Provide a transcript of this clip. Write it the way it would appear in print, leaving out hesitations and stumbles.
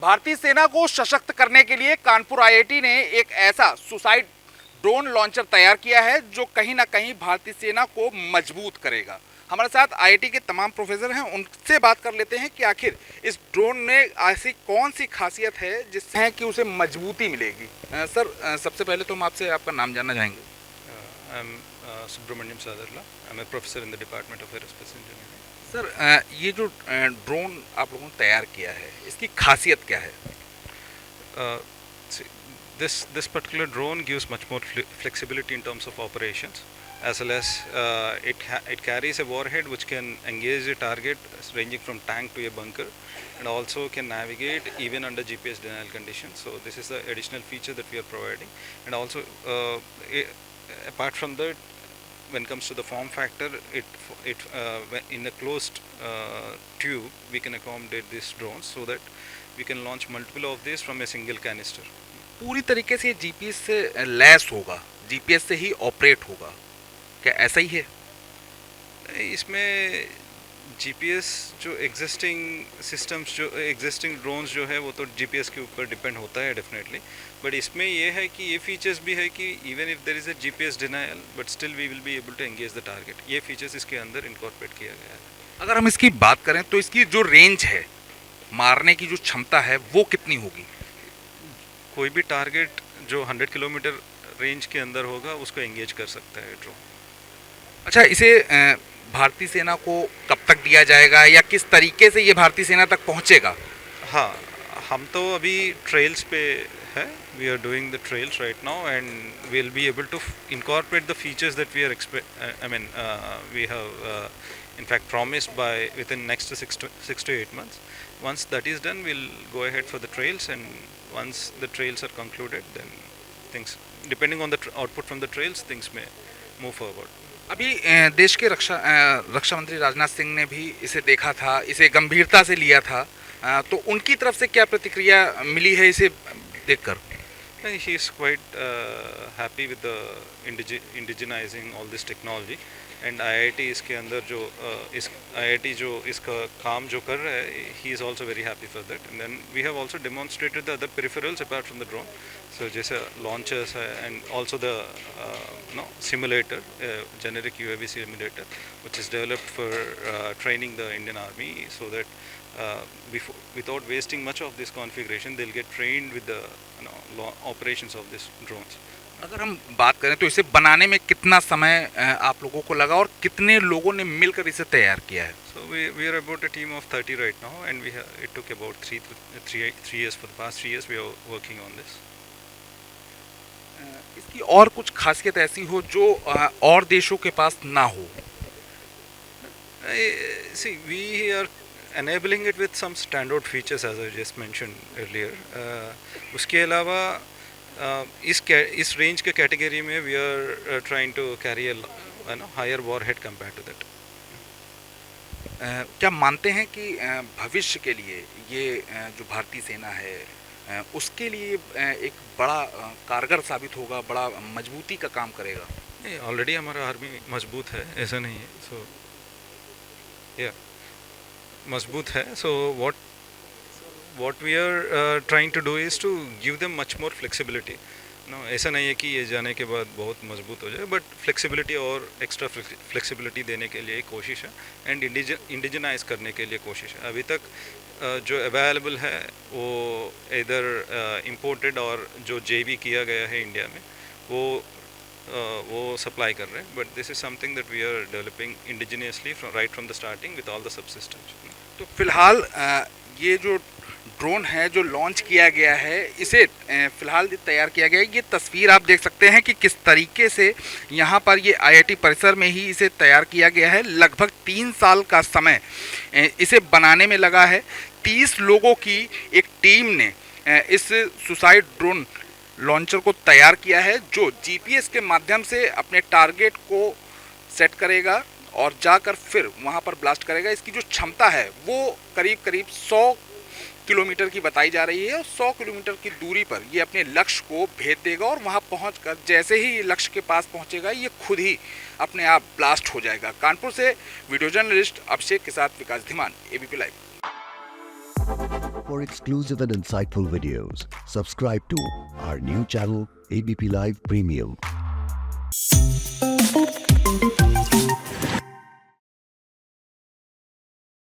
भारतीय सेना को सशक्त करने के लिए कानपुर आईआईटी ने एक ऐसा सुसाइड ड्रोन लॉन्चर तैयार किया है जो कहीं ना कहीं भारतीय सेना को मजबूत करेगा। हमारे साथ आईआईटी के तमाम प्रोफेसर हैं, उनसे बात कर लेते हैं कि आखिर इस ड्रोन में ऐसी कौन सी खासियत है जिससे कि उसे मजबूती मिलेगी। सर, सबसे पहले तो हम आपसे आपका नाम जानना चाहेंगे। I am Subramanyam Sadarla, I am a professor in the department of aerospace engineering. Sir, ये जो ड्रोन आप लोगों ने तैयार किया है, इसकी खासियत क्या है? This particular drone gives much more flexibility in terms of operations, as well as it carries a warhead which can engage a target ranging from tank to a bunker, and also can navigate even under GPS denial conditions. So this is the additional feature that we are providing, and also apart from that, when it comes to the form factor, in a closed tube we can accommodate these drones so that we can launch multiple of these from a single canister. पूरी तरीके से GPS से lace होगा, GPS से ही operate होगा, क्या ऐसा ही है? इसमें जीपीएस जो एग्जिस्टिंग सिस्टम्स, जो एग्जिस्टिंग ड्रोन्स जो है वो तो जीपीएस के ऊपर डिपेंड होता है डेफिनेटली, बट इसमें ये है कि ये फीचर्स भी है कि even if there is a GPS denial but still we will be able to engage the target. ये फीचर्स इसके अंदर इनकॉर्पोरेट किया गया है। अगर हम इसकी बात करें तो इसकी जो रेंज है, मारने की जो क्षमता है, वो कितनी होगी? कोई भी टारगेट जो 100 किलोमीटर रेंज के अंदर होगा उसको एंगेज कर सकता है ड्रोन। अच्छा, इसे भारतीय सेना को कब तक दिया जाएगा या किस तरीके से ये भारतीय सेना तक पहुंचेगा? हाँ, हम तो अभी ट्रेल्स पे है, we are doing the trails right now and we will be able to incorporate the features that we are we have in fact promised by within next 6 to 8 months. Once that is done, we'll go ahead for the trails, and once the trails are concluded, then things, depending on the output from the trails, things may move forward. अभी देश के रक्षा मंत्री राजनाथ सिंह ने भी इसे देखा था, इसे गंभीरता से लिया था, तो उनकी तरफ से क्या प्रतिक्रिया मिली है इसे देखकर? He is quite happy with the indigenizing all this technology, and IIT इसके अंदर जो इस IIT जो इसका काम जो कर रहा है, he is also very happy for that. And then we have also demonstrated the other peripherals apart from the drone. So जैसे launchers है, and also the simulator, generic UAV simulator, which is developed for training the Indian Army, so that without wasting much of this configuration, they'll get trained with the operations of these drones. अगर हम बात करें तो इसे बनाने में कितना समय आप लोगों को लगा और कितने लोगों ने मिलकर इसे तैयार किया है? So we are about a team of 30 right now, and it took about 3 years. For the past 3 years we are working on this. इसकी और कुछ खासियत ऐसी हो जो और देशों के पास ना हो? See, we are enabling it with some standard features as I just mentioned earlier. उसके अलावा इस रेंज के कैटेगरी में we are trying to carry a higher warhead compare to that. क्या मानते हैं कि भविष्य के लिए ये जो भारतीय सेना है उसके लिए एक बड़ा कारगर साबित होगा, बड़ा मजबूती का काम करेगा? नहीं, ऑलरेडी हमारा आर्मी मजबूत है, ऐसा नहीं है। सो या मजबूत है। सो what we are trying to do is to give them much more flexibility. ऐसा नहीं है कि ये जाने के बाद बहुत मजबूत हो जाए, बट फ्लेक्सिबिलिटी और एक्स्ट्रा फ्लेक्सिबिलिटी देने के लिए कोशिश है, एंड इंडिजनाइज करने के लिए कोशिश है। अभी तक जो अवेलेबल है वो इधर इम्पोर्टेड और जो JV किया गया है इंडिया में वो सप्लाई कर रहे हैं, but this is something that we are developing indigenously right from the starting with all the subsystems. तो फिलहाल ये जो ड्रोन है जो लॉन्च किया गया है, इसे फिलहाल तैयार किया गया है। ये तस्वीर आप देख सकते हैं कि किस तरीके से यहाँ पर ये आईआईटी परिसर में ही इसे तैयार किया गया है। लगभग 3 साल का समय इसे बनाने में लगा है। 30 लोगों की एक टीम ने इस सुसाइड ड्रोन लॉन्चर को तैयार किया है जो जीपीएस के माध्यम से अपने टारगेट को सेट करेगा और जाकर फिर वहाँ पर ब्लास्ट करेगा। इसकी जो क्षमता है वो करीब 100 किलोमीटर की बताई जा रही है, और 100 किलोमीटर की दूरी पर ये अपने लक्ष्य को भेज देगा और वहाँ पहुँचकर जैसे ही ये लक्ष्य के पास पहुँचेगा ये खुद ही अपने आप ब्लास्ट हो जाएगा। कानपुर से वीडियो जर्नलिस्ट अभिषेक के साथ Vikas Dhiman, ABP live. For exclusive and insightful videos, subscribe to our new channel ABP Live Premium.